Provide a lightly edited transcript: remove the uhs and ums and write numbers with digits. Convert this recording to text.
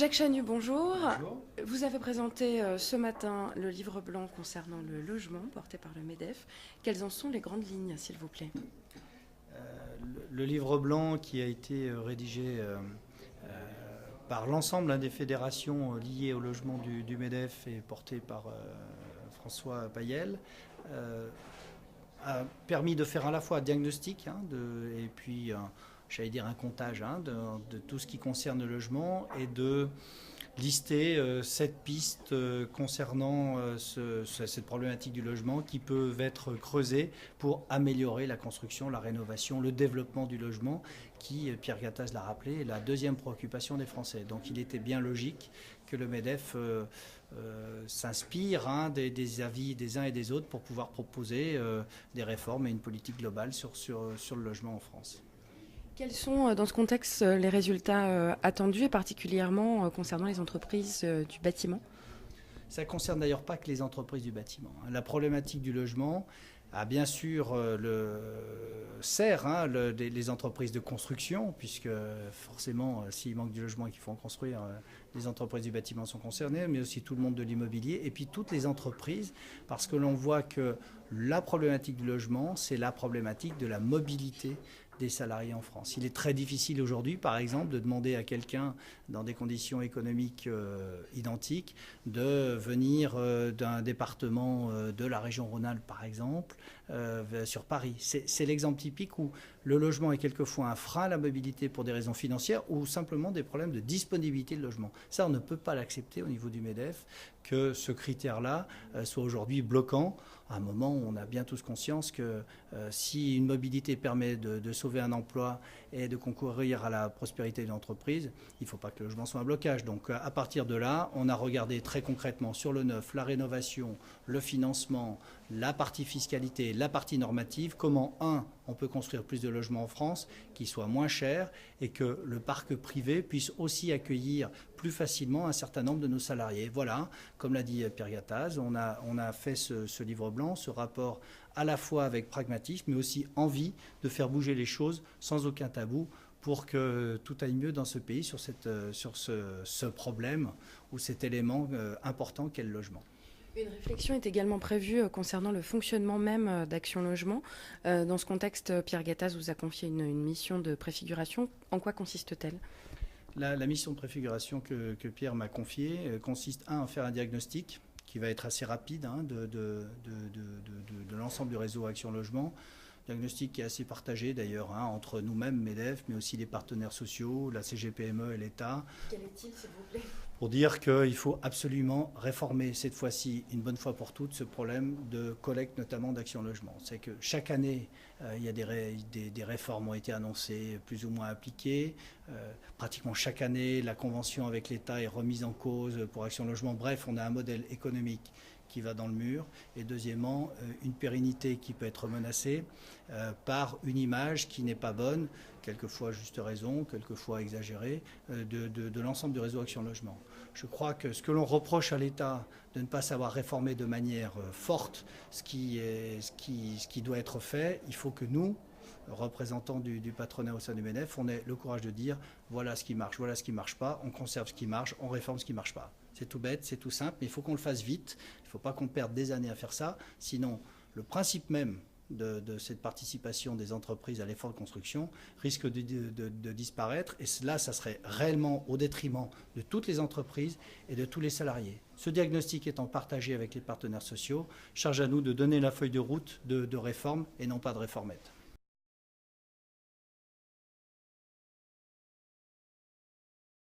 Jacques Chanu, bonjour. Bonjour. Vous avez présenté ce matin le livre blanc concernant le logement porté par le MEDEF. Quelles en sont les grandes lignes, s'il vous plaît? Le livre blanc qui a été rédigé par l'ensemble des fédérations liées au logement du MEDEF et porté par François Payel a permis de faire à la fois un diagnostic et puis j'allais dire un comptage de tout ce qui concerne le logement et de lister 7 pistes concernant cette problématique du logement qui peuvent être creusées pour améliorer la construction, la rénovation, le développement du logement qui, Pierre Gattaz l'a rappelé, est la deuxième préoccupation des Français. Donc il était bien logique que le MEDEF s'inspire des avis des uns et des autres pour pouvoir proposer des réformes et une politique globale sur le logement en France. Quels sont, dans ce contexte, les résultats attendus, et particulièrement concernant les entreprises du bâtiment? Ça ne concerne d'ailleurs pas que les entreprises du bâtiment. La problématique du logement a bien sûr sert les entreprises de construction, puisque forcément, s'il manque du logement et qu'il faut en construire, les entreprises du bâtiment sont concernées, mais aussi tout le monde de l'immobilier, et puis toutes les entreprises, parce que l'on voit que la problématique du logement, c'est la problématique de la mobilité des salariés en France. Il est très difficile aujourd'hui, par exemple, de demander à quelqu'un, dans des conditions économiques identiques, de venir d'un département de la région Rhône-Alpes, par exemple, sur Paris. C'est l'exemple typique où le logement est quelquefois un frein à la mobilité pour des raisons financières ou simplement des problèmes de disponibilité de logement. Ça, on ne peut pas l'accepter au niveau du MEDEF, que ce critère-là soit aujourd'hui bloquant. À un moment où on a bien tous conscience que si une mobilité permet de sauver un emploi et de concourir à la prospérité de l'entreprise, il ne faut pas que le logement soit un blocage. Donc à partir de là, on a regardé très concrètement sur le neuf, la rénovation, le financement, la partie fiscalité, la partie normative, comment, on peut construire plus de logements en France qui soient moins chers et que le parc privé puisse aussi accueillir plus facilement un certain nombre de nos salariés. Voilà, comme l'a dit Pierre Gattaz, on a fait ce livre blanc, ce rapport à la fois avec pragmatisme mais aussi envie de faire bouger les choses sans aucun tabou pour que tout aille mieux dans ce pays sur ce problème ou cet élément important qu'est le logement. Une réflexion est également prévue concernant le fonctionnement même d'Action Logement. Dans ce contexte, Pierre Gattaz vous a confié une mission de préfiguration. En quoi consiste-t-elle ? La mission de préfiguration que Pierre m'a confiée consiste à faire un diagnostic qui va être assez rapide de l'ensemble du réseau Action Logement. Diagnostic qui est assez partagé d'ailleurs entre nous-mêmes, MEDEF, mais aussi les partenaires sociaux, la CGPME et l'État. Quel est-il, s'il vous plaît ? Pour dire qu'il faut absolument réformer cette fois-ci, une bonne fois pour toutes, ce problème de collecte notamment d'Action Logement. C'est que chaque année, il y a des réformes ont été annoncées, plus ou moins appliquées. Pratiquement chaque année, la convention avec l'État est remise en cause pour Action Logement. Bref, on a un modèle économique qui va dans le mur, et deuxièmement, une pérennité qui peut être menacée par une image qui n'est pas bonne, quelquefois à juste raison, quelquefois exagérée, de l'ensemble du réseau Action Logement. Je crois que ce que l'on reproche à l'État de ne pas savoir réformer de manière forte ce qui doit être fait, il faut que nous, représentants du patronat au sein du MEDEF, on ait le courage de dire voilà ce qui marche, voilà ce qui ne marche pas, on conserve ce qui marche, on réforme ce qui ne marche pas. C'est tout bête, c'est tout simple, mais il faut qu'on le fasse vite. Il ne faut pas qu'on perde des années à faire ça. Sinon, le principe même de cette participation des entreprises à l'effort de construction risque de disparaître. Et là, ça serait réellement au détriment de toutes les entreprises et de tous les salariés. Ce diagnostic étant partagé avec les partenaires sociaux, charge à nous de donner la feuille de route de réforme et non pas de réformette.